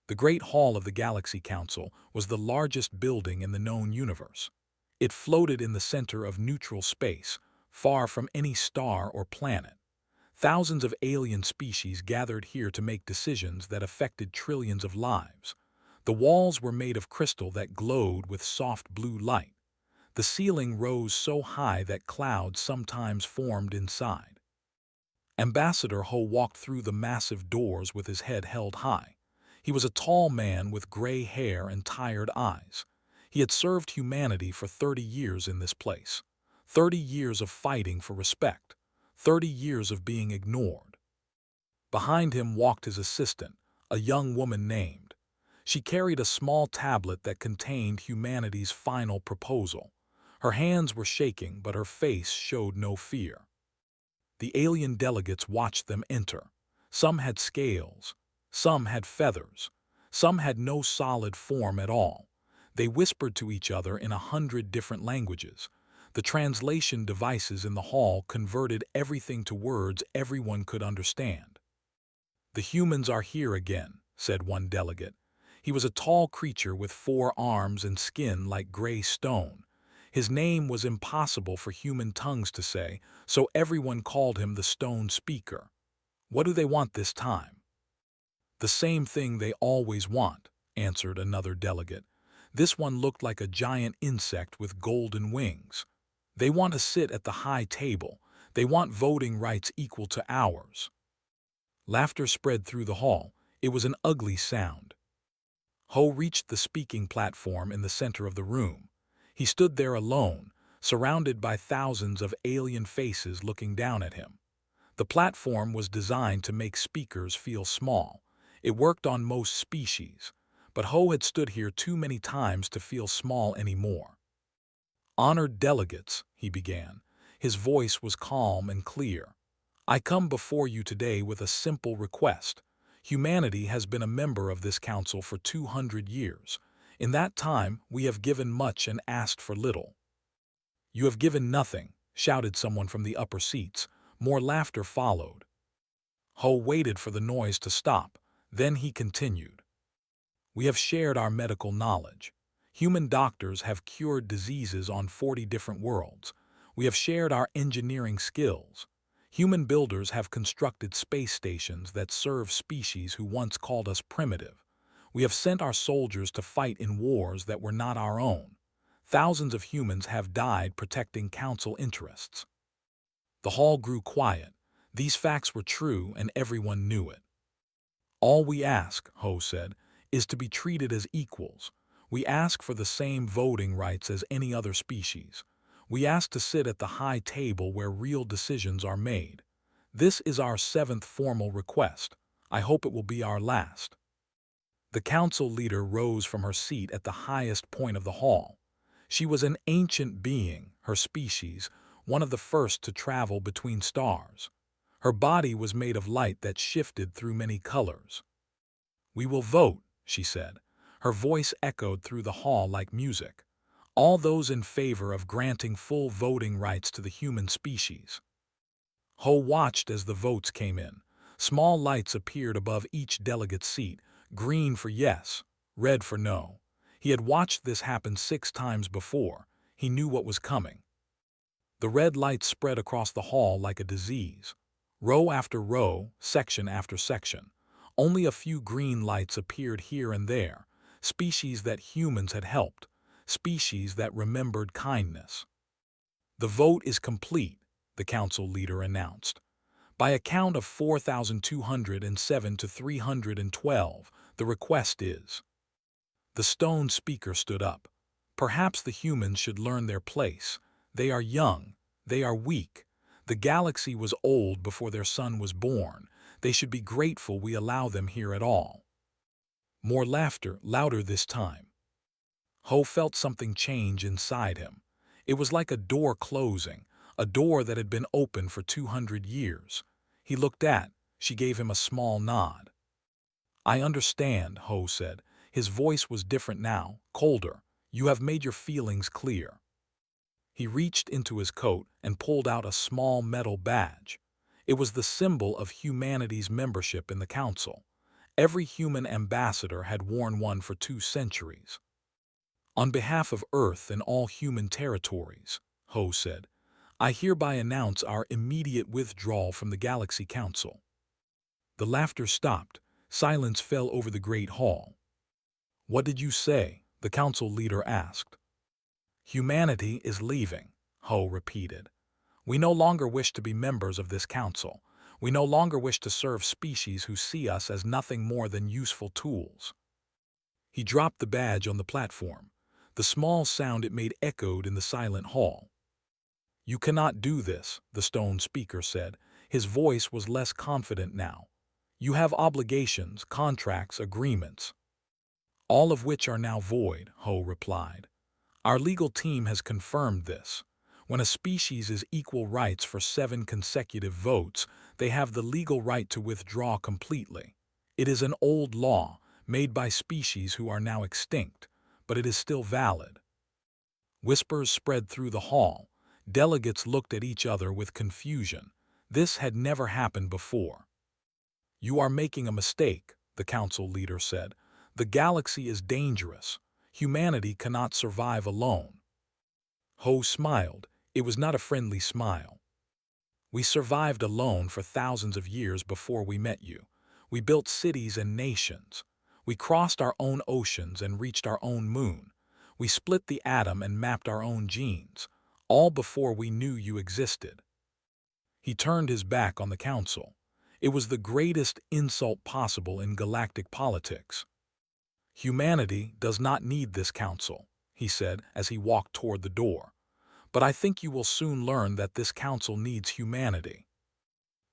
The Great Hall of the Galaxy Council was the largest building in the known universe. It floated in the center of neutral space, far from any star or planet. Thousands of alien species gathered here to make decisions that affected trillions of lives. The walls were made of crystal that glowed with soft blue light. The ceiling rose so high that clouds sometimes formed inside. Ambassador Ho walked through the massive doors with his head held high. He was a tall man with gray hair and tired eyes. He had served humanity for 30 years in this place. 30 years of fighting for respect. 30 years of being ignored. Behind him walked his assistant, a young woman named. She carried a small tablet that contained humanity's final proposal. Her hands were shaking, but her face showed no fear. The alien delegates watched them enter. Some had scales. Some had feathers. Some had no solid form at all. They whispered to each other in 100 different languages. The translation devices in the hall converted everything to words everyone could understand. "The humans are here again," said one delegate. He was a tall creature with 4 arms and skin like gray stone. His name was impossible for human tongues to say, so everyone called him the Stone Speaker. "What do they want this time?" "The same thing they always want," answered another delegate. This one looked like a giant insect with golden wings. "They want to sit at the high table. They want voting rights equal to ours." Laughter spread through the hall. It was an ugly sound. Ho reached the speaking platform in the center of the room. He stood there alone, surrounded by thousands of alien faces looking down at him. The platform was designed to make speakers feel small. It worked on most species, but Ho had stood here too many times to feel small anymore. "Honored delegates," he began. His voice was calm and clear. "I come before you today with a simple request. Humanity has been a member of this council for 200 years. In that time, we have given much and asked for little." "You have given nothing," shouted someone from the upper seats. More laughter followed. Ho waited for the noise to stop. Then he continued. "We have shared our medical knowledge. Human doctors have cured diseases on 40 different worlds. We have shared our engineering skills. Human builders have constructed space stations that serve species who once called us primitive. We have sent our soldiers to fight in wars that were not our own. Thousands of humans have died protecting council interests." The hall grew quiet. These facts were true and everyone knew it. "All we ask," Ho said, "is to be treated as equals. We ask for the same voting rights as any other species. We ask to sit at the high table where real decisions are made. This is our 7th formal request. I hope it will be our last." The council leader rose from her seat at the highest point of the hall. She was an ancient being, her species, one of the first to travel between stars. Her body was made of light that shifted through many colors. "We will vote," she said. Her voice echoed through the hall like music. "All those in favor of granting full voting rights to the human species." Ho watched as the votes came in. Small lights appeared above each delegate's seat, green for yes, red for no. He had watched this happen 6 times before. He knew what was coming. The red lights spread across the hall like a disease. Row after row, section after section. Only a few green lights appeared here and there, species that humans had helped, species that remembered kindness. "The vote is complete," the council leader announced. "By a count of 4,207 to 312, the request is." The stone speaker stood up. "Perhaps the humans should learn their place. They are young. They are weak. The galaxy was old before their son was born. They should be grateful we allow them here at all." More laughter, louder this time. Ho felt something change inside him. It was like a door closing, a door that had been open for 200 years. He looked at. She gave him a small nod. "I understand," Ho said. His voice was different now, colder. "You have made your feelings clear." He reached into his coat and pulled out a small metal badge. It was the symbol of humanity's membership in the council. Every human ambassador had worn one for 2 centuries. On behalf of Earth and all human territories, Ho said, I hereby announce our immediate withdrawal from the Galaxy Council. The laughter stopped. Silence fell over the great hall. What did you say? The council leader asked. Humanity is leaving, Ho repeated. We no longer wish to be members of this council. We no longer wish to serve species who see us as nothing more than useful tools. He dropped the badge on the platform. The small sound it made echoed in the silent hall. You cannot do this, the stone speaker said. His voice was less confident now. You have obligations, contracts, agreements, all of which are now void, Ho replied. Our legal team has confirmed this. When a species is equal rights for 7 consecutive votes, they have the legal right to withdraw completely. It is an old law, made by species who are now extinct, but it is still valid. Whispers spread through the hall. Delegates looked at each other with confusion. This had never happened before. You are making a mistake, the council leader said. The galaxy is dangerous. Humanity cannot survive alone. Ho smiled. It was not a friendly smile. We survived alone for thousands of years before we met you. We built cities and nations. We crossed our own oceans and reached our own moon. We split the atom and mapped our own genes, all before we knew you existed. He turned his back on the council. It was the greatest insult possible in galactic politics. Humanity does not need this council, he said as he walked toward the door. But I think you will soon learn that this council needs humanity.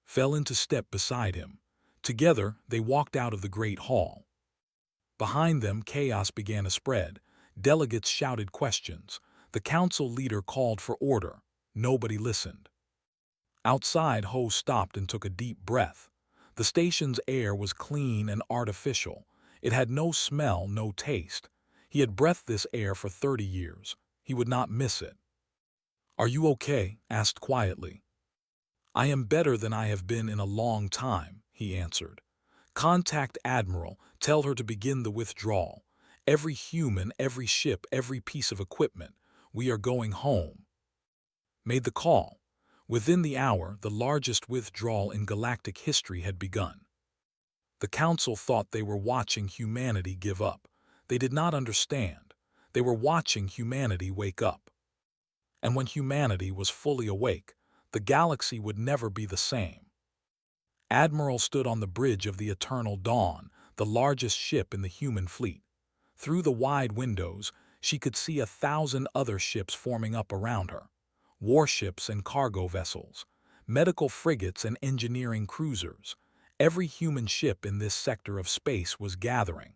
Fell into step beside him. Together, they walked out of the great hall. Behind them, chaos began to spread. Delegates shouted questions. The council leader called for order. Nobody listened. Outside, Ho stopped and took a deep breath. The station's air was clean and artificial. It had no smell, no taste. He had breathed this air for 30 years. He would not miss it. Are you okay? Asked quietly. I am better than I have been in a long time, he answered. Contact Admiral. Tell her to begin the withdrawal. Every human, every ship, every piece of equipment. We are going home. Made the call. Within the hour, the largest withdrawal in galactic history had begun. The council thought they were watching humanity give up. They did not understand. They were watching humanity wake up. And when humanity was fully awake, the galaxy would never be the same. Admiral stood on the bridge of the Eternal Dawn, the largest ship in the human fleet. Through the wide windows, she could see 1,000 other ships forming up around her. Warships and cargo vessels, medical frigates and engineering cruisers. Every human ship in this sector of space was gathering.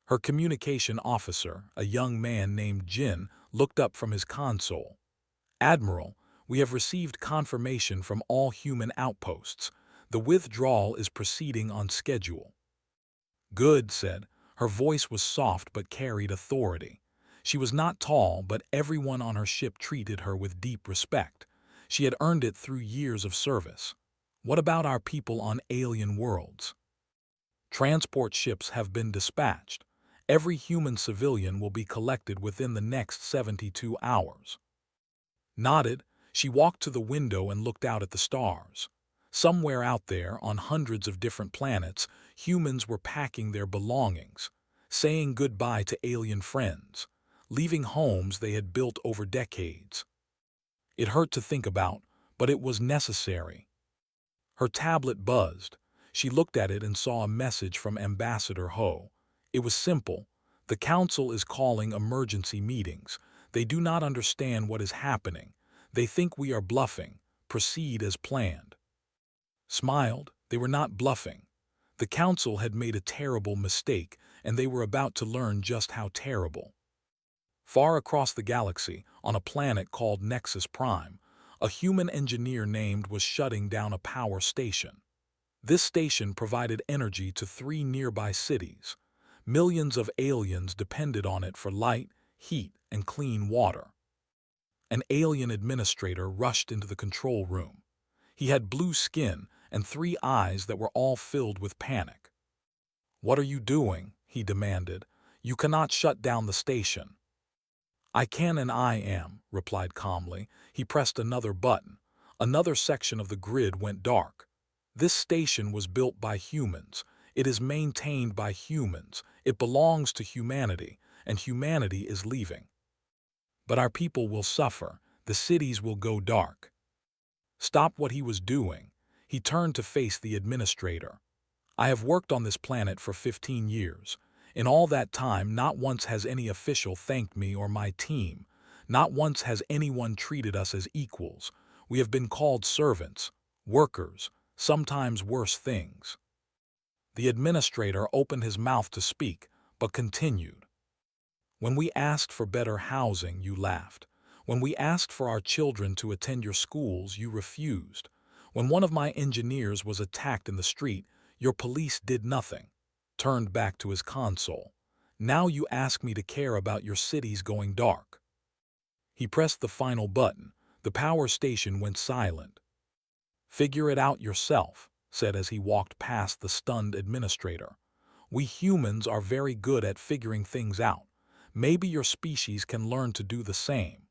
Her communication officer, a young man named Jin, looked up from his console. Admiral, we have received confirmation from all human outposts. The withdrawal is proceeding on schedule. Good, said. Her voice was soft but carried authority. She was not tall, but everyone on her ship treated her with deep respect. She had earned it through years of service. What about our people on alien worlds? Transport ships have been dispatched. Every human civilian will be collected within the next 72 hours. Nodded, she walked to the window and looked out at the stars. Somewhere out there, on hundreds of different planets, humans were packing their belongings, saying goodbye to alien friends, leaving homes they had built over decades. It hurt to think about, but it was necessary. Her tablet buzzed. She looked at it and saw a message from Ambassador Ho. It was simple. The council is calling emergency meetings. They do not understand what is happening. They think we are bluffing. Proceed as planned. Smiled. They were not bluffing. The council had made a terrible mistake, and they were about to learn just how terrible. Far across the galaxy, on a planet called Nexus Prime, a human engineer named was shutting down a power station. This station provided energy to 3 nearby cities. Millions of aliens depended on it for light, heat, and clean water. An alien administrator rushed into the control room. He had blue skin and 3 eyes that were all filled with panic. "What are you doing?" he demanded. "You cannot shut down the station." "I can and I am," replied calmly. He pressed another button. Another section of the grid went dark. "This station was built by humans. It is maintained by humans. It belongs to humanity, and humanity is leaving. But our people will suffer. The cities will go dark." Stop what he was doing. He turned to face the administrator. "I have worked on this planet for 15 years. In all that time, not once has any official thanked me or my team. Not once has anyone treated us as equals. We have been called servants, workers, sometimes worse things." The administrator opened his mouth to speak, but continued. "When we asked for better housing, you laughed. When we asked for our children to attend your schools, you refused. When one of my engineers was attacked in the street, your police did nothing, turned back to his console. Now you ask me to care about your cities going dark." He pressed the final button. The power station went silent. "Figure it out yourself," said as he walked past the stunned administrator. "We humans are very good at figuring things out. Maybe your species can learn to do the same."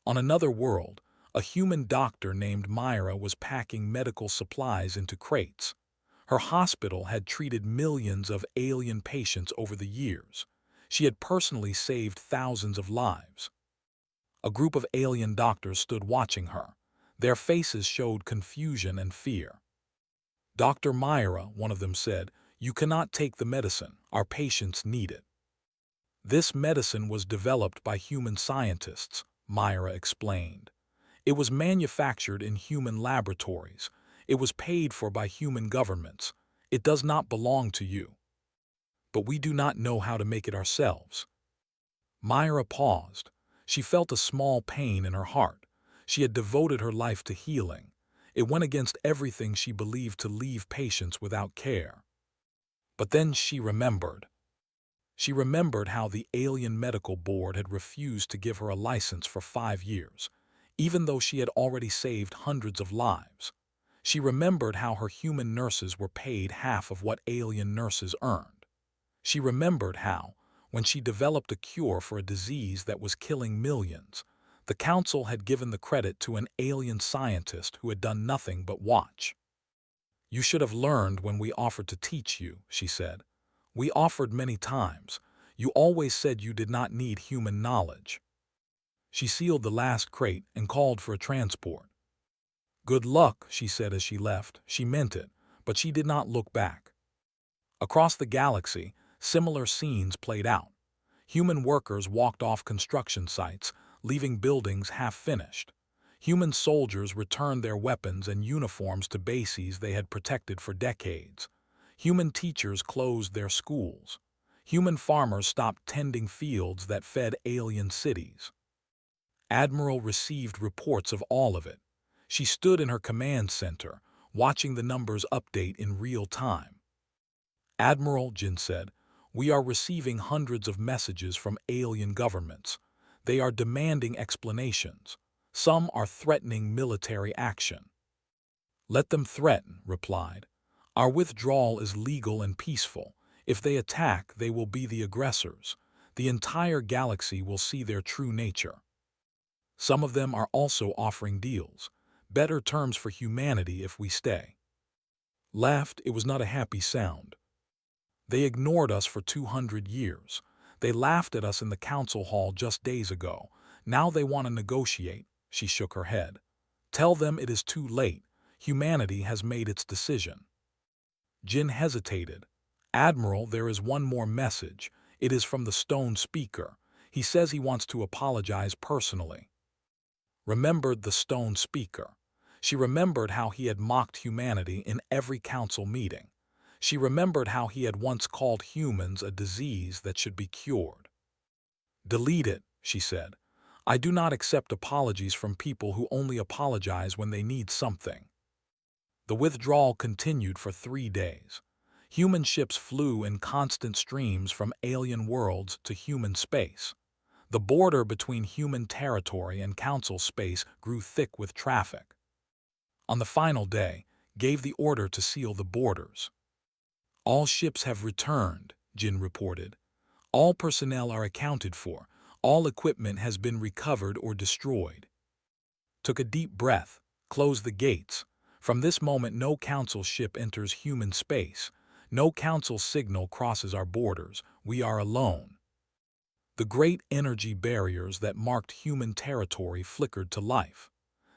On another world, a human doctor named Myra was packing medical supplies into crates. Her hospital had treated millions of alien patients over the years. She had personally saved thousands of lives. A group of alien doctors stood watching her. Their faces showed confusion and fear. "Dr. Myra," one of them said, "you cannot take the medicine. Our patients need it." "This medicine was developed by human scientists," Myra explained. "It was manufactured in human laboratories. It was paid for by human governments. It does not belong to you. But we do not know how to make it ourselves." Myra paused. She felt a small pain in her heart. She had devoted her life to healing. It went against everything she believed to leave patients without care. But then she remembered. She remembered how the Alien Medical Board had refused to give her a license for 5 years, even though she had already saved hundreds of lives. She remembered how her human nurses were paid half of what alien nurses earned. She remembered how, when she developed a cure for a disease that was killing millions, the council had given the credit to an alien scientist who had done nothing but watch. "You should have learned when we offered to teach you," she said. "We offered many times. You always said you did not need human knowledge." She sealed the last crate and called for a transport. "Good luck," she said as she left. She meant it, but she did not look back. Across the galaxy, similar scenes played out. Human workers walked off construction sites, leaving buildings half-finished. Human soldiers returned their weapons and uniforms to bases they had protected for decades. Human teachers closed their schools. Human farmers stopped tending fields that fed alien cities. Admiral received reports of all of it. She stood in her command center, watching the numbers update in real time. "Admiral," Jin said, "we are receiving hundreds of messages from alien governments. They are demanding explanations. Some are threatening military action." "Let them threaten," replied. "Our withdrawal is legal and peaceful. If they attack, they will be the aggressors. The entire galaxy will see their true nature." Some of them are also offering deals. Better terms for humanity if we stay. Laughed, it was not a happy sound. "They ignored us for 200 years. They laughed at us in the council hall just days ago. Now they want to negotiate." She shook her head. "Tell them it is too late. Humanity has made its decision." Jin hesitated. "Admiral, there is one more message. It is from the stone speaker. He says he wants to apologize personally." Remembered the stone speaker. She remembered how he had mocked humanity in every council meeting. She remembered how he had once called humans a disease that should be cured. "Delete it," she said. "I do not accept apologies from people who only apologize when they need something." The withdrawal continued for 3 days. Human ships flew in constant streams from alien worlds to human space. The border between human territory and council space grew thick with traffic. On the final day, gave the order to seal the borders. All ships have returned, Jin reported. All personnel are accounted for. All equipment has been recovered or destroyed. Took a deep breath, closed the gates. From this moment no council ship enters human space. No council signal crosses our borders. We are alone. The great energy barriers that marked human territory flickered to life.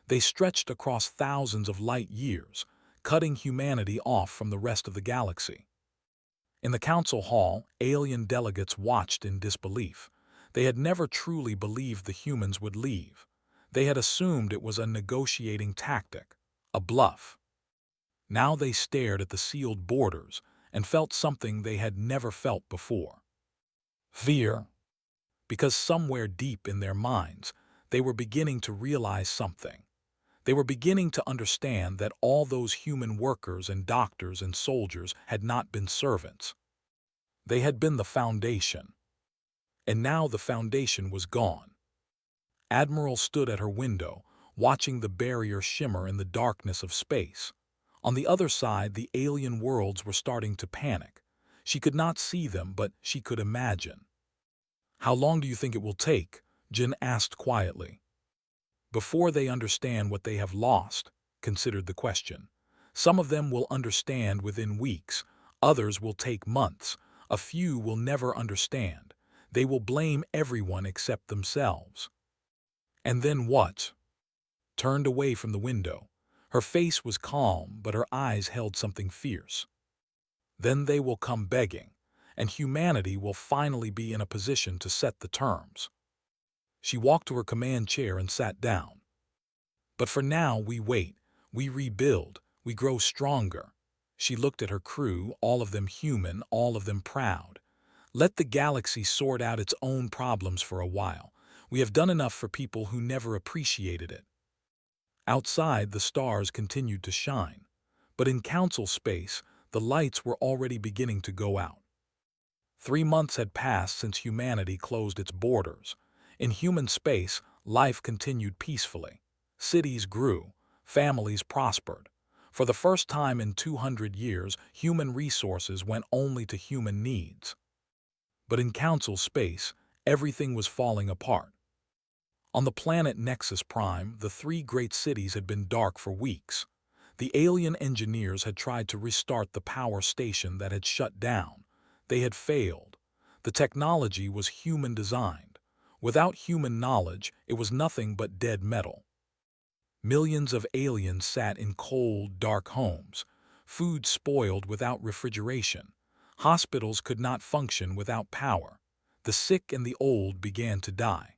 They stretched across thousands of light years, cutting humanity off from the rest of the galaxy. In the council hall, alien delegates watched in disbelief. They had never truly believed the humans would leave. They had assumed it was a negotiating tactic, a bluff. Now they stared at the sealed borders and felt something they had never felt before. Fear. Because somewhere deep in their minds, they were beginning to realize something. They were beginning to understand that all those human workers and doctors and soldiers had not been servants. They had been the foundation. And now the foundation was gone. Admiral stood at her window, watching the barrier shimmer in the darkness of space. On the other side, the alien worlds were starting to panic. She could not see them, but she could imagine. "How long do you think it will take?" Jin asked quietly. "Before they understand what they have lost," considered the question. "Some of them will understand within weeks. Others will take months. A few will never understand. They will blame everyone except themselves." "And then what?" Turned away from the window. Her face was calm, but her eyes held something fierce. "Then they will come begging, and humanity will finally be in a position to set the terms." She walked to her command chair and sat down. "But for now we wait, we rebuild, we grow stronger." She looked at her crew, all of them human, all of them proud. "Let the galaxy sort out its own problems for a while. We have done enough for people who never appreciated it." Outside, the stars continued to shine. But in council space, the lights were already beginning to go out. 3 months had passed since humanity closed its borders. In human space, life continued peacefully. Cities grew, families prospered. For the first time in 200 years, human resources went only to human needs. But in council space, everything was falling apart. On the planet Nexus Prime, the 3 great cities had been dark for weeks. The alien engineers had tried to restart the power station that had shut down. They had failed. The technology was human-designed. Without human knowledge, it was nothing but dead metal. Millions of aliens sat in cold, dark homes. Food spoiled without refrigeration. Hospitals could not function without power. The sick and the old began to die.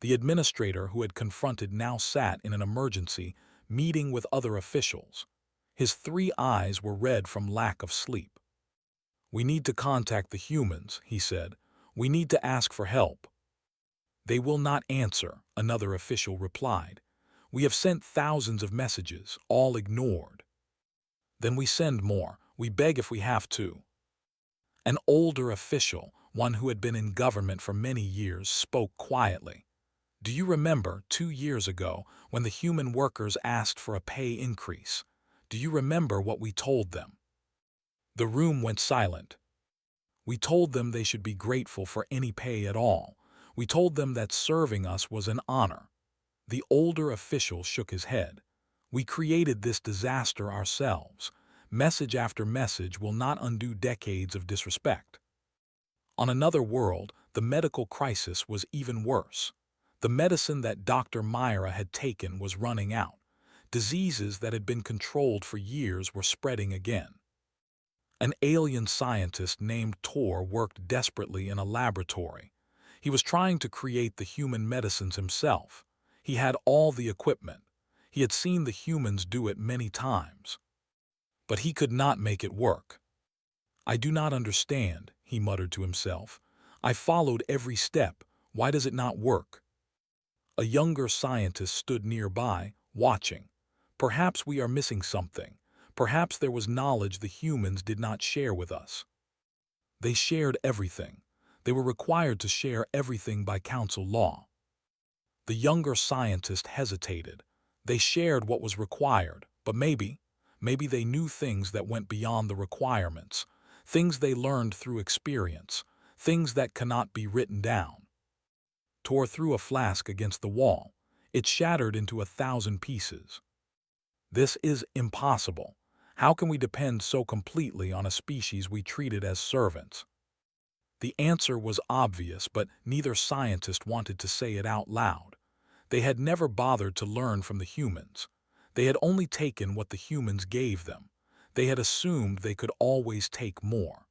The administrator who had confronted now sat in an emergency meeting with other officials. His 3 eyes were red from lack of sleep. "We need to contact the humans," he said. "We need to ask for help." "They will not answer," another official replied. "We have sent thousands of messages, all ignored." "Then we send more. We beg if we have to." An older official, one who had been in government for many years, spoke quietly. "Do you remember 2 years ago when the human workers asked for a pay increase? Do you remember what we told them?" The room went silent. "We told them they should be grateful for any pay at all. We told them that serving us was an honor." The older official shook his head. "We created this disaster ourselves. Message after message will not undo decades of disrespect." On another world, the medical crisis was even worse. The medicine that Dr. Myra had taken was running out. Diseases that had been controlled for years were spreading again. An alien scientist named Tor worked desperately in a laboratory. He was trying to create the human medicines himself. He had all the equipment. He had seen the humans do it many times. But he could not make it work. "I do not understand," he muttered to himself. "I followed every step. Why does it not work?" A younger scientist stood nearby, watching. "Perhaps we are missing something. Perhaps there was knowledge the humans did not share with us." They shared everything. They were required to share everything by council law. The younger scientist hesitated. They shared what was required, but maybe Maybe they knew things that went beyond the requirements, things they learned through experience, things that cannot be written down. Tore through a flask against the wall. It shattered into 1,000 pieces. This is impossible. How can we depend so completely on a species we treated as servants? The answer was obvious, but neither scientist wanted to say it out loud. They had never bothered to learn from the humans. They had only taken what the humans gave them. They had assumed they could always take more.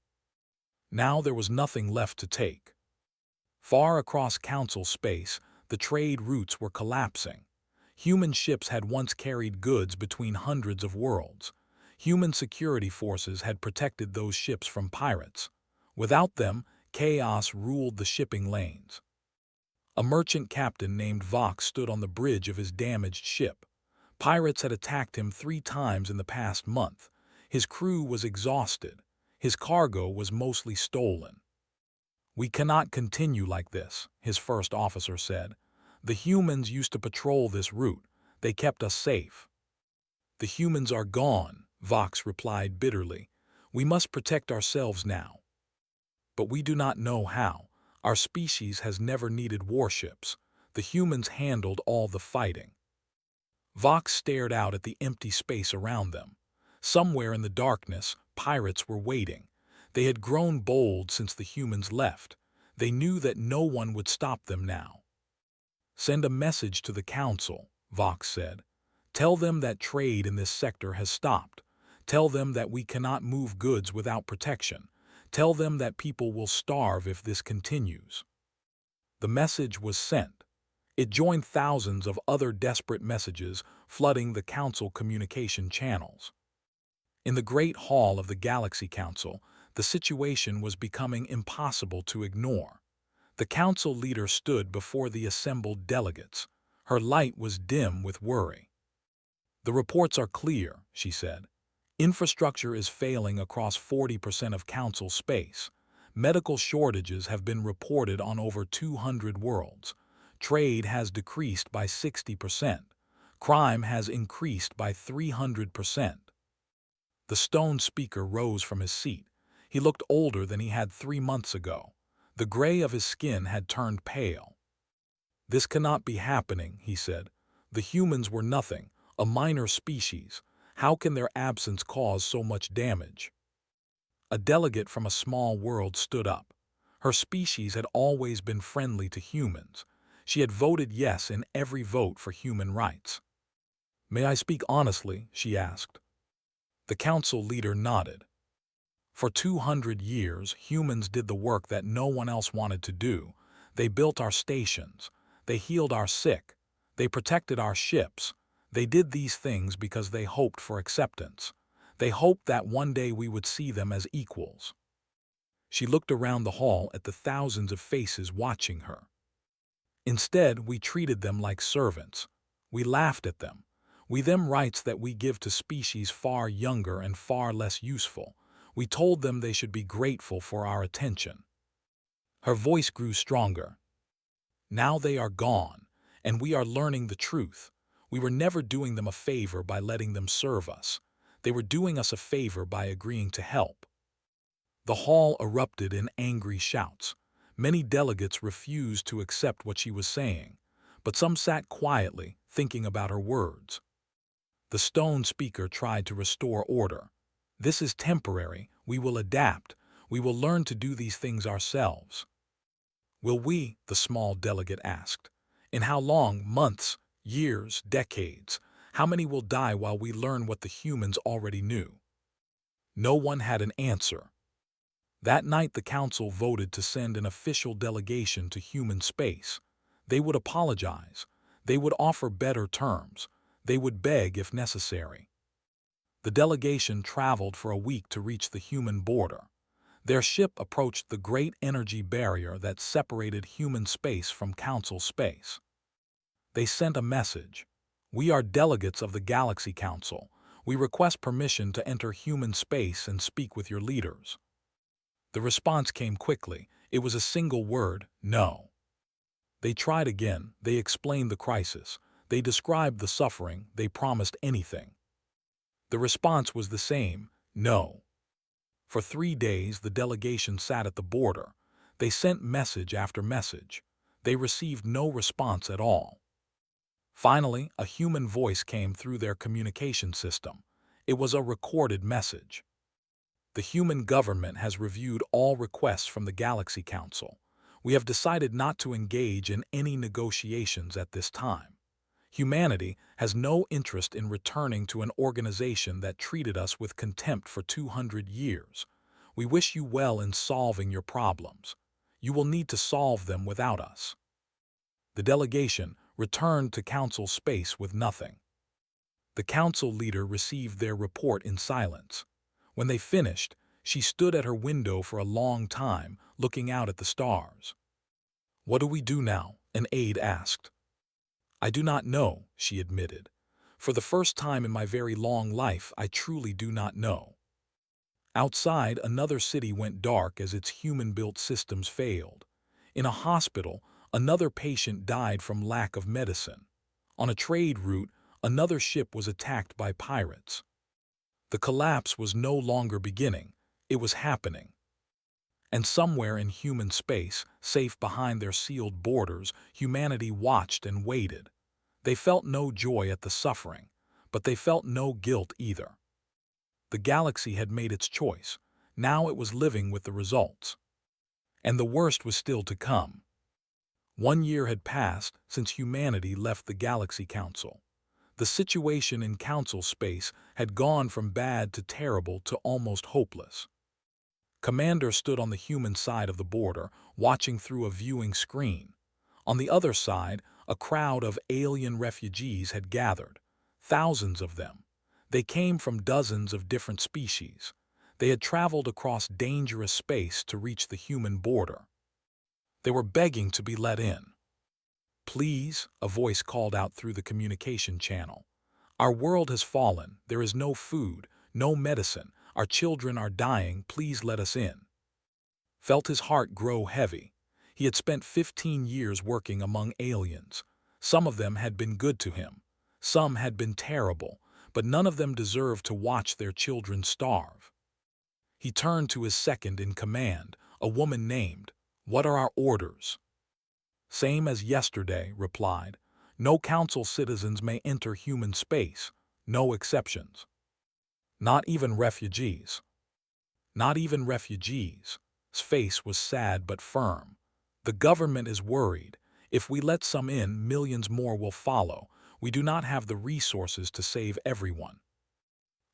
Now there was nothing left to take. Far across Council space, the trade routes were collapsing. Human ships had once carried goods between hundreds of worlds. Human security forces had protected those ships from pirates. Without them, chaos ruled the shipping lanes. A merchant captain named Vox stood on the bridge of his damaged ship. Pirates had attacked him 3 times in the past month. His crew was exhausted. His cargo was mostly stolen. "We cannot continue like this," his first officer said. "The humans used to patrol this route. They kept us safe." "The humans are gone," Vox replied bitterly. "We must protect ourselves now. But we do not know how. Our species has never needed warships. The humans handled all the fighting." Vox stared out at the empty space around them. Somewhere in the darkness, pirates were waiting. They had grown bold since the humans left. They knew that no one would stop them now. "Send a message to the Council," Vox said. "Tell them that trade in this sector has stopped. Tell them that we cannot move goods without protection. Tell them that people will starve if this continues." The message was sent. It joined thousands of other desperate messages flooding the Council communication channels. In the Great Hall of the Galaxy Council, the situation was becoming impossible to ignore. The Council leader stood before the assembled delegates. Her light was dim with worry. "The reports are clear," she said. "Infrastructure is failing across 40% of Council space. Medical shortages have been reported on over 200 worlds. Trade has decreased by 60%. Crime has increased by 300%. The stone speaker rose from his seat. He looked older than he had 3 months ago. The gray of his skin had turned pale. "This cannot be happening," he said. "The humans were nothing, a minor species. How can their absence cause so much damage?" A delegate from a small world stood up. Her species had always been friendly to humans. She had voted yes in every vote for human rights. "May I speak honestly?" she asked. The council leader nodded. "For 200 years, humans did the work that no one else wanted to do. They built our stations. They healed our sick. They protected our ships. They did these things because they hoped for acceptance. They hoped that one day we would see them as equals." She looked around the hall at the thousands of faces watching her. "Instead, we treated them like servants. We laughed at them. We them rights that we give to species far younger and far less useful. We told them they should be grateful for our attention." Her voice grew stronger. "Now they are gone, and we are learning the truth. We were never doing them a favor by letting them serve us. They were doing us a favor by agreeing to help." The hall erupted in angry shouts. Many delegates refused to accept what she was saying, but some sat quietly, thinking about her words. The stone speaker tried to restore order. "This is temporary. We will adapt. We will learn to do these things ourselves." "Will we?" the small delegate asked. "In how long? Months? Years? Decades? How many will die while we learn what the humans already knew?" No one had an answer. That night the council voted to send an official delegation to human space. They would apologize. They would offer better terms. They would beg if necessary. The delegation traveled for a week to reach the human border. Their ship approached the great energy barrier that separated human space from council space. They sent a message. "We are delegates of the Galaxy Council. We request permission to enter human space and speak with your leaders." The response came quickly. It was a single word: no. They tried again. They explained the crisis. They described the suffering. They promised anything. The response was the same, no. For 3 days, the delegation sat at the border. They sent message after message. They received no response at all. Finally, a human voice came through their communication system. It was a recorded message. The human government has reviewed all requests from the Galaxy Council. We have decided not to engage in any negotiations at this time. Humanity has no interest in returning to an organization that treated us with contempt for 200 years. We wish you well in solving your problems. You will need to solve them without us. The delegation returned to Council space with nothing. The Council leader received their report in silence. When they finished, she stood at her window for a long time, looking out at the stars. "What do we do now?" an aide asked. "I do not know," she admitted. "For the first time in my very long life, I truly do not know." Outside, another city went dark as its human-built systems failed. In a hospital, another patient died from lack of medicine. On a trade route, another ship was attacked by pirates. The collapse was no longer beginning, it was happening. And somewhere in human space, safe behind their sealed borders, humanity watched and waited. They felt no joy at the suffering, but they felt no guilt either. The galaxy had made its choice. Now it was living with the results. And the worst was still to come. 1 year had passed since humanity left the Galaxy Council. The situation in Council space had gone from bad to terrible to almost hopeless. Commander stood on the human side of the border, watching through a viewing screen. On the other side, a crowd of alien refugees had gathered, thousands of them. They came from dozens of different species. They had traveled across dangerous space to reach the human border. They were begging to be let in. "Please," a voice called out through the communication channel. "Our world has fallen. There is no food, no medicine. Our children are dying. Please let us in." Felt his heart grow heavy. He had spent 15 years working among aliens. Some of them had been good to him. Some had been terrible, but none of them deserved to watch their children starve. He turned to his second in command, a woman named, "What are our orders?" "Same as yesterday," replied. "No council citizens may enter human space. No exceptions. Not even refugees." "Not even refugees." His face was sad but firm. "The government is worried. If we let some in, millions more will follow. We do not have the resources to save everyone."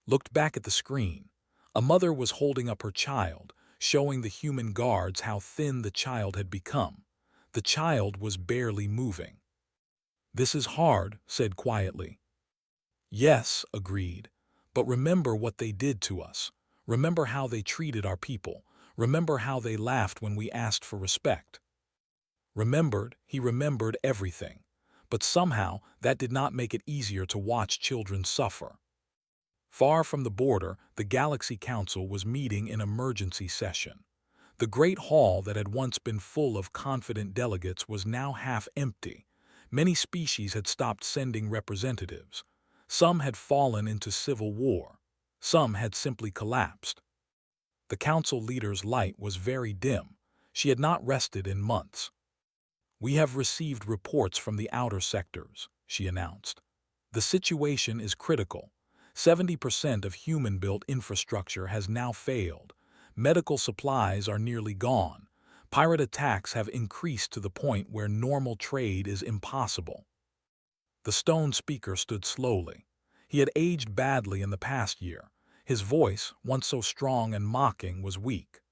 Looked back at the screen. A mother was holding up her child, showing the human guards how thin the child had become. The child was barely moving. "This is hard," said quietly. "Yes," agreed. "But remember what they did to us. Remember how they treated our people. Remember how they laughed when we asked for respect." He remembered everything. But somehow that did not make it easier to watch children suffer. Far from the border, the Galaxy Council was meeting in emergency session. The great hall that had once been full of confident delegates was now half empty. Many species had stopped sending representatives. Some had fallen into civil war. Some had simply collapsed. The council leader's light was very dim. She had not rested in months. "We have received reports from the outer sectors," she announced. "The situation is critical. 70% of human-built infrastructure has now failed. Medical supplies are nearly gone. Pirate attacks have increased to the point where normal trade is impossible." The stone speaker stood slowly. He had aged badly in the past year. His voice, once so strong and mocking, was weak.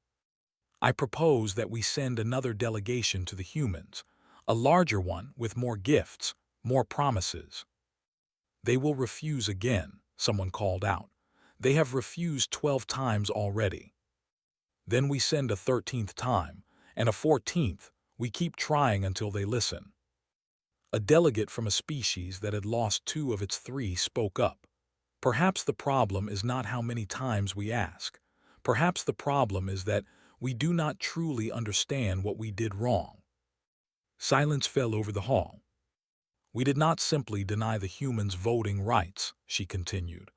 "I propose that we send another delegation to the humans, a larger one with more gifts, more promises." "They will refuse again," someone called out. "They have refused 12 times already." "Then we send a 13th time, and a 14th. We keep trying until they listen." A delegate from a species that had lost 2 of its 3 spoke up. "Perhaps the problem is not how many times we ask. Perhaps the problem is that we do not truly understand what we did wrong." Silence fell over the hall. "We did not simply deny the humans voting rights," she continued.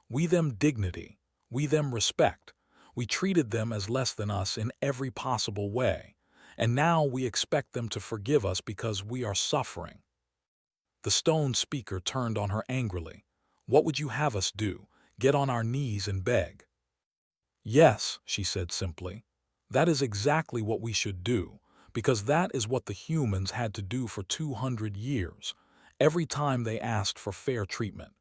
We them dignity. We them respect. We treated them as less than us in every possible way. And now we expect them to forgive us because we are suffering. The stone speaker turned on her angrily. What would you have us do? Get on our knees and beg? Yes, she said simply. That is exactly what we should do, because that is what the humans had to do for 200 years. Every time they asked for fair treatment,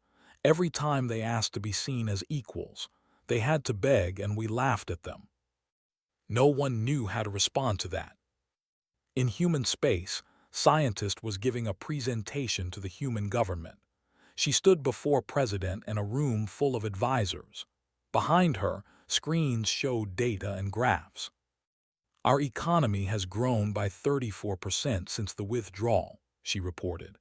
every time they asked to be seen as equals, they had to beg, and we laughed at them. No one knew how to respond to that. In human space, Scientist was giving a presentation to the human government. She stood before President and a room full of advisors. Behind her, screens showed data and graphs. Our economy has grown by 34% since the withdrawal, she reported.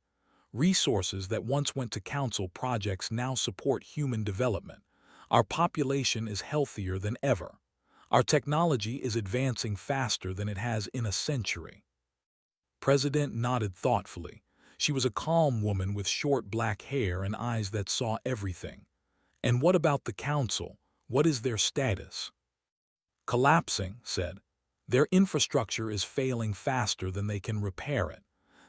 Resources that once went to council projects now support human development. Our population is healthier than ever. Our technology is advancing faster than it has in a century. President nodded thoughtfully. She was a calm woman with short black hair and eyes that saw everything. And what about the council? What is their status? Collapsing, said. Their infrastructure is failing faster than they can repair it.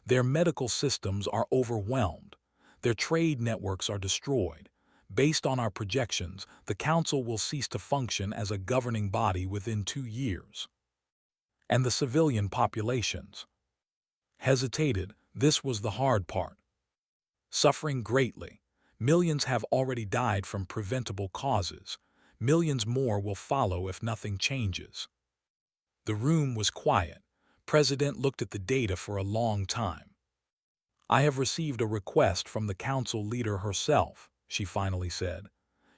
Their medical systems are overwhelmed. Their trade networks are destroyed. Based on our projections, the council will cease to function as a governing body within 2 years. And the civilian populations? Hesitated. This was the hard part. Suffering greatly. Millions have already died from preventable causes. Millions more will follow if nothing changes. The room was quiet. President looked at the data for a long time. I have received a request from the council leader herself, she finally said.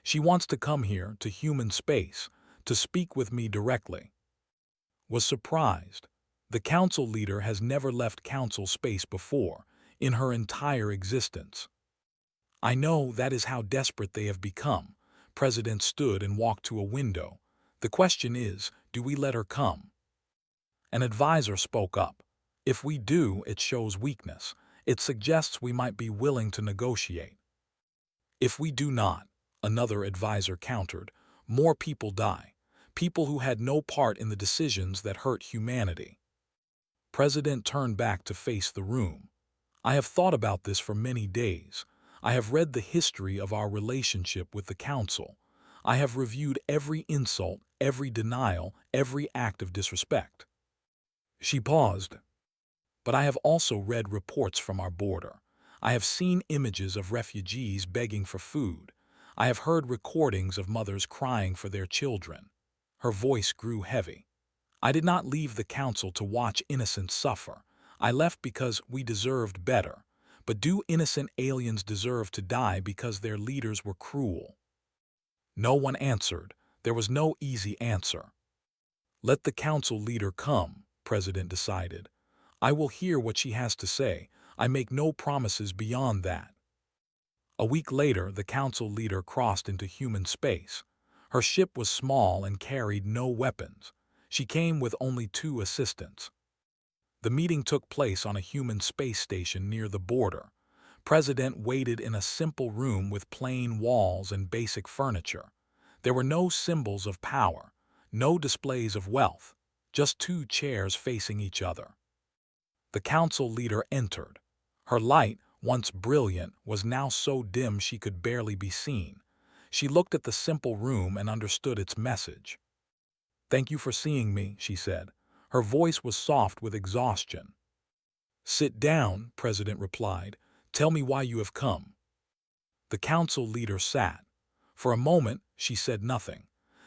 She wants to come here to human space, to speak with me directly. Was surprised. The council leader has never left council space before, in her entire existence. I know that is how desperate they have become. President stood and walked to a window. The question is, do we let her come? An advisor spoke up. If we do, it shows weakness. It suggests we might be willing to negotiate. If we do not, another advisor countered, more people die. People who had no part in the decisions that hurt humanity. President turned back to face the room. I have thought about this for many days. I have read the history of our relationship with the council. I have reviewed every insult, every denial, every act of disrespect. She paused. But I have also read reports from our border. I have seen images of refugees begging for food. I have heard recordings of mothers crying for their children. Her voice grew heavy. I did not leave the council to watch innocents suffer. I left because we deserved better. But do innocent aliens deserve to die because their leaders were cruel? No one answered. There was no easy answer. Let the council leader come, President decided. I will hear what she has to say. I make no promises beyond that. A week later, the council leader crossed into human space. Her ship was small and carried no weapons. She came with only 2 assistants. The meeting took place on a human space station near the border. President waited in a simple room with plain walls and basic furniture. There were no symbols of power, no displays of wealth, just 2 chairs facing each other. The council leader entered. Her light, once brilliant, was now so dim she could barely be seen. She looked at the simple room and understood its message. Thank you for seeing me, she said. Her voice was soft with exhaustion. Sit down, President replied. Tell me why you have come. The council leader sat. For a moment, she said nothing.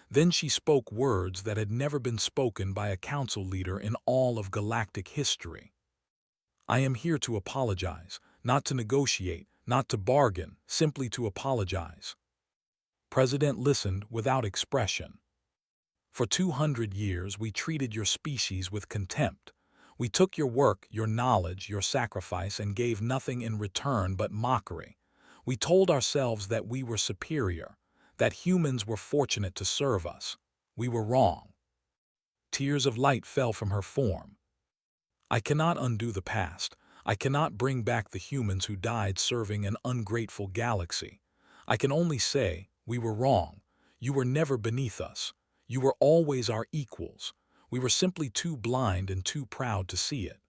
Then she spoke words that had never been spoken by a council leader in all of galactic history. I am here to apologize, not to negotiate, not to bargain, simply to apologize. President listened without expression. For 200 years, we treated your species with contempt. We took your work, your knowledge, your sacrifice, and gave nothing in return but mockery. We told ourselves that we were superior, that humans were fortunate to serve us. We were wrong. Tears of light fell from her form. I cannot undo the past. I cannot bring back the humans who died serving an ungrateful galaxy. I can only say, We were wrong. You were never beneath us. You were always our equals. We were simply too blind and too proud to see it."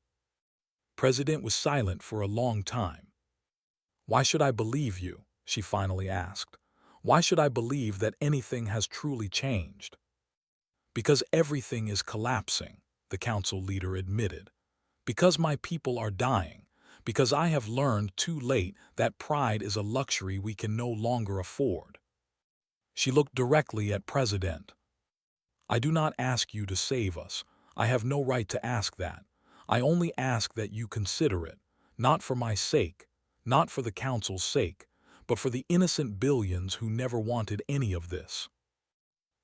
President was silent for a long time. "Why should I believe you?" she finally asked. "Why should I believe that anything has truly changed?" "Because everything is collapsing," the council leader admitted. "Because my people are dying. Because I have learned too late that pride is a luxury we can no longer afford." She looked directly at President. "I do not ask you to save us. I have no right to ask that. I only ask that you consider it, not for my sake, not for the council's sake, but for the innocent billions who never wanted any of this."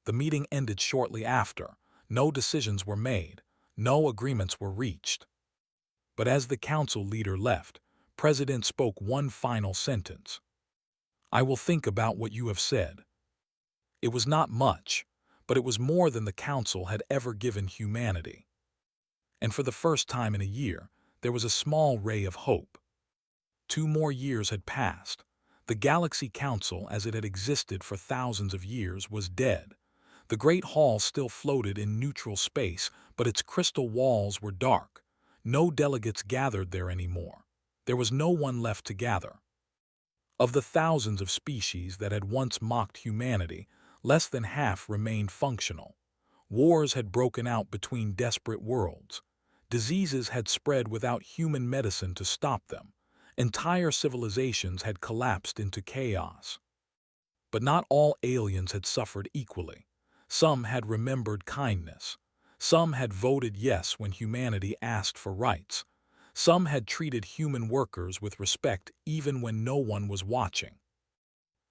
The meeting ended shortly after. No decisions were made. No agreements were reached. But as the council leader left, President spoke one final sentence. "I will think about what you have said." It was not much, but it was more than the council had ever given humanity. And for the first time in a year, there was a small ray of hope. 2 more years had passed. The Galaxy Council, as it had existed for thousands of years, was dead. The Great Hall still floated in neutral space, but its crystal walls were dark. No delegates gathered there anymore. There was no one left to gather. Of the thousands of species that had once mocked humanity, less than half remained functional. Wars had broken out between desperate worlds. Diseases had spread without human medicine to stop them. Entire civilizations had collapsed into chaos. But not all aliens had suffered equally. Some had remembered kindness. Some had voted yes when humanity asked for rights. Some had treated human workers with respect even when no one was watching.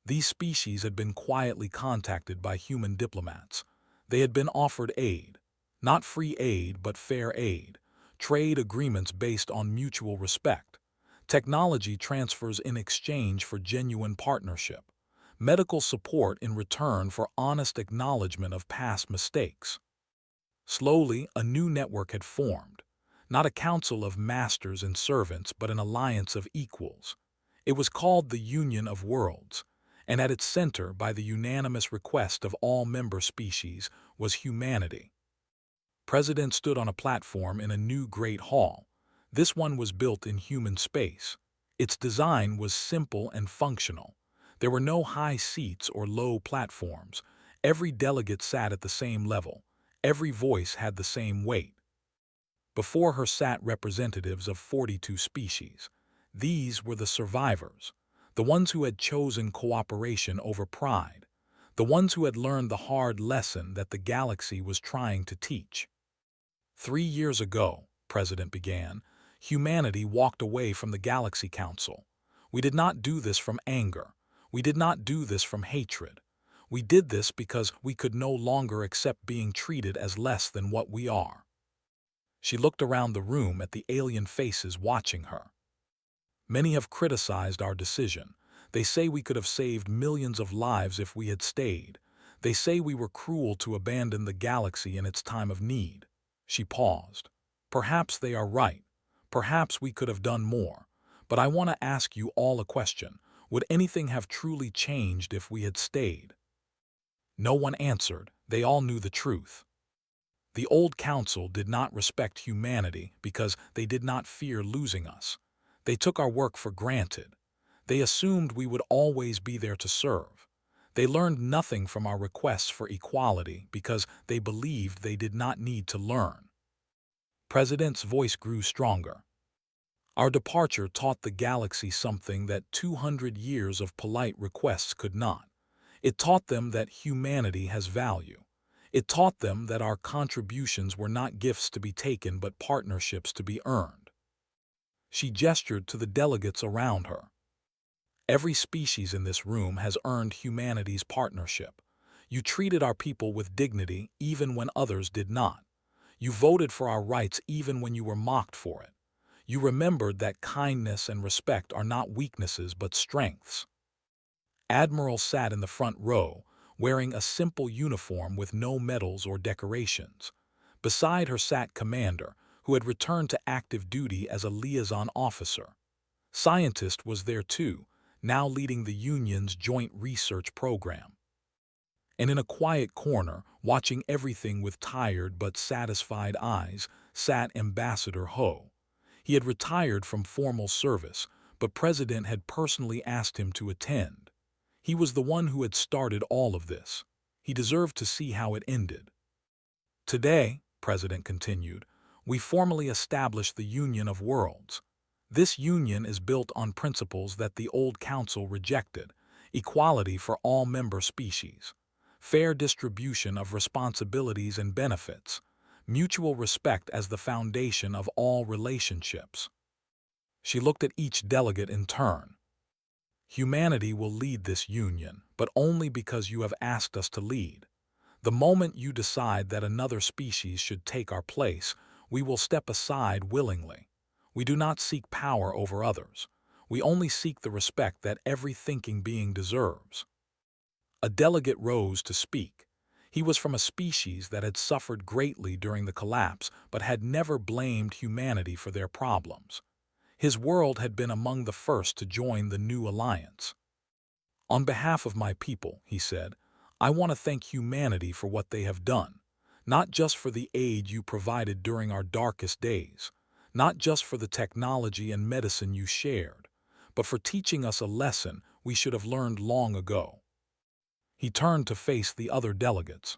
These species had been quietly contacted by human diplomats. They had been offered aid. Not free aid, but fair aid. Trade agreements based on mutual respect. Technology transfers in exchange for genuine partnership. Medical support in return for honest acknowledgement of past mistakes. Slowly, a new network had formed. Not a council of masters and servants, but an alliance of equals. It was called the Union of Worlds, and at its center, by the unanimous request of all member species, was humanity. President stood on a platform in a new great hall. This one was built in human space. Its design was simple and functional. There were no high seats or low platforms. Every delegate sat at the same level. Every voice had the same weight. Before her sat representatives of 42 species. These were the survivors, the ones who had chosen cooperation over pride, the ones who had learned the hard lesson that the galaxy was trying to teach. 3 years ago, President began, humanity walked away from the Galaxy Council. We did not do this from anger. We did not do this from hatred. We did this because we could no longer accept being treated as less than what we are. She looked around the room at the alien faces watching her. Many have criticized our decision. They say we could have saved millions of lives if we had stayed. They say we were cruel to abandon the galaxy in its time of need. She paused. Perhaps they are right. Perhaps we could have done more. But I want to ask you all a question. Would anything have truly changed if we had stayed? No one answered. They all knew the truth. The old council did not respect humanity because they did not fear losing us. They took our work for granted. They assumed we would always be there to serve. They learned nothing from our requests for equality because they believed they did not need to learn. President's voice grew stronger. Our departure taught the galaxy something that 200 years of polite requests could not. It taught them that humanity has value. It taught them that our contributions were not gifts to be taken but partnerships to be earned. She gestured to the delegates around her. Every species in this room has earned humanity's partnership. You treated our people with dignity even when others did not. You voted for our rights even when you were mocked for it. You remembered that kindness and respect are not weaknesses but strengths. Admiral sat in the front row, wearing a simple uniform with no medals or decorations. Beside her sat Commander, who had returned to active duty as a liaison officer. Scientist was there too, now leading the Union's joint research program. And in a quiet corner, watching everything with tired but satisfied eyes, sat Ambassador Ho. He had retired from formal service, but President had personally asked him to attend. He was the one who had started all of this. He deserved to see how it ended. Today, President continued, we formally establish the Union of Worlds. This union is built on principles that the old council rejected: equality for all member species, fair distribution of responsibilities and benefits, mutual respect as the foundation of all relationships. She looked at each delegate in turn. Humanity will lead this union, but only because you have asked us to lead. The moment you decide that another species should take our place, we will step aside willingly. We do not seek power over others. We only seek the respect that every thinking being deserves. A delegate rose to speak. He was from a species that had suffered greatly during the collapse but had never blamed humanity for their problems. His world had been among the first to join the new alliance. On behalf of my people, he said, I want to thank humanity for what they have done, not just for the aid you provided during our darkest days, not just for the technology and medicine you shared, but for teaching us a lesson we should have learned long ago. He turned to face the other delegates.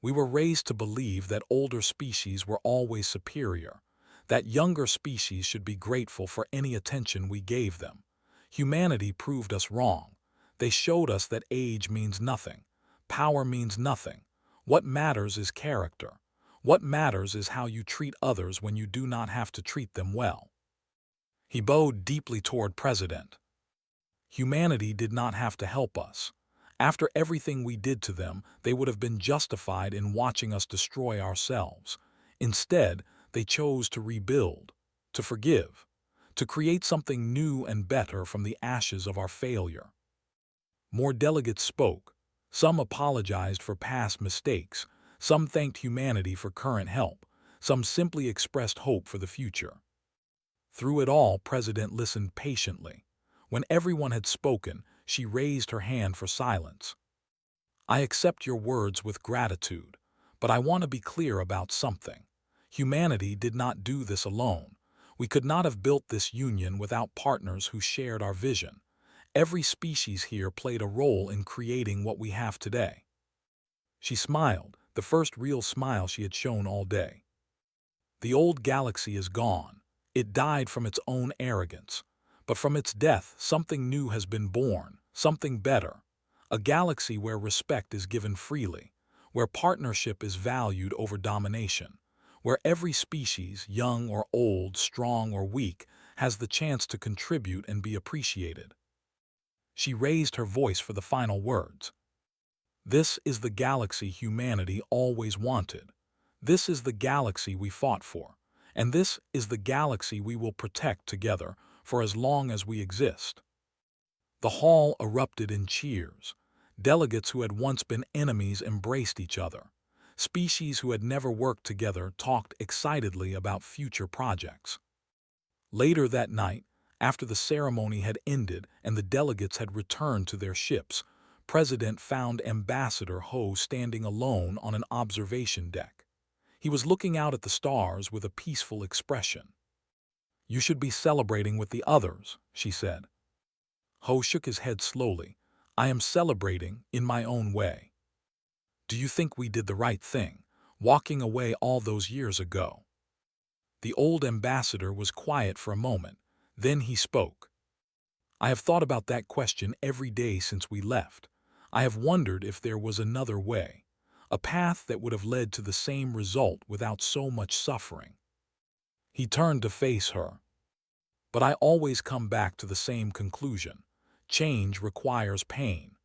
We were raised to believe that older species were always superior, that younger species should be grateful for any attention we gave them. Humanity proved us wrong. They showed us that age means nothing, power means nothing. What matters is character. What matters is how you treat others when you do not have to treat them well. He bowed deeply toward President. Humanity did not have to help us. After everything we did to them, they would have been justified in watching us destroy ourselves. Instead, they chose to rebuild, to forgive, to create something new and better from the ashes of our failure. More delegates spoke. Some apologized for past mistakes. Some thanked humanity for current help. Some simply expressed hope for the future. Through it all, President listened patiently. When everyone had spoken, she raised her hand for silence. I accept your words with gratitude, but I want to be clear about something. Humanity did not do this alone. We could not have built this union without partners who shared our vision. Every species here played a role in creating what we have today. She smiled, the first real smile she had shown all day. The old galaxy is gone. It died from its own arrogance. But from its death, something new has been born, something better. A galaxy where respect is given freely, where partnership is valued over domination, where every species, young or old, strong or weak, has the chance to contribute and be appreciated. She raised her voice for the final words. This is the galaxy humanity always wanted. This is the galaxy we fought for. And this is the galaxy we will protect together for as long as we exist. The hall erupted in cheers. Delegates who had once been enemies embraced each other. Species who had never worked together talked excitedly about future projects. Later that night, after the ceremony had ended and the delegates had returned to their ships, President found Ambassador Ho standing alone on an observation deck. He was looking out at the stars with a peaceful expression. You should be celebrating with the others, she said. Ho shook his head slowly. I am celebrating in my own way. Do you think we did the right thing, walking away all those years ago? The old ambassador was quiet for a moment. Then he spoke. I have thought about that question every day since we left. I have wondered if there was another way, a path that would have led to the same result without so much suffering. He turned to face her. But I always come back to the same conclusion. Change requires pain.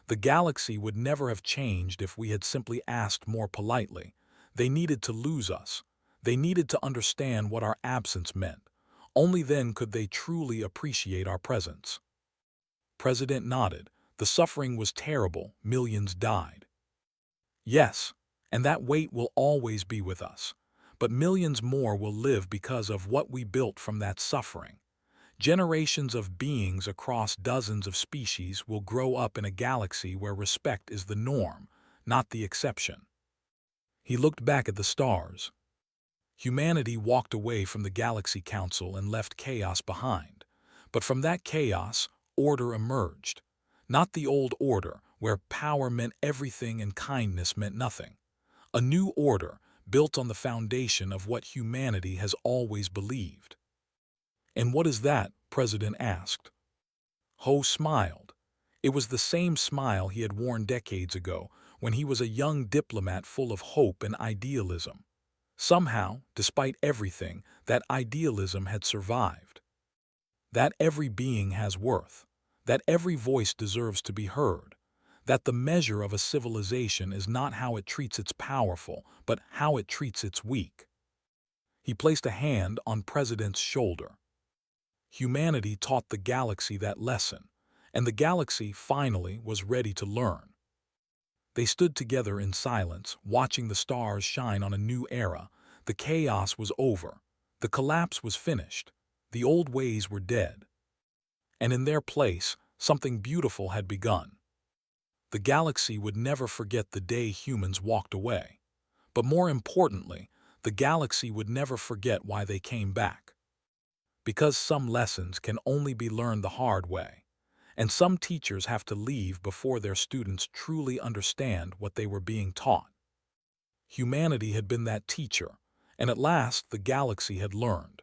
The galaxy would never have changed if we had simply asked more politely. They needed to lose us. They needed to understand what our absence meant. Only then could they truly appreciate our presence. President nodded. The suffering was terrible. Millions died. Yes, and that weight will always be with us. But millions more will live because of what we built from that suffering. Generations of beings across dozens of species will grow up in a galaxy where respect is the norm, not the exception. He looked back at the stars. Humanity walked away from the Galaxy Council and left chaos behind. But from that chaos, order emerged. Not the old order, where power meant everything and kindness meant nothing. A new order, built on the foundation of what humanity has always believed. "And what is that?" President asked. Ho smiled. It was the same smile he had worn decades ago, when he was a young diplomat full of hope and idealism. Somehow, despite everything, that idealism had survived. That every being has worth, that every voice deserves to be heard, that the measure of a civilization is not how it treats its powerful, but how it treats its weak. He placed a hand on President's shoulder. Humanity taught the galaxy that lesson, and the galaxy finally was ready to learn. They stood together in silence, watching the stars shine on a new era. The chaos was over. The collapse was finished. The old ways were dead. And in their place, something beautiful had begun. The galaxy would never forget the day humans walked away. But more importantly, the galaxy would never forget why they came back. Because some lessons can only be learned the hard way. And some teachers have to leave before their students truly understand what they were being taught. Humanity had been that teacher, and at last the galaxy had learned.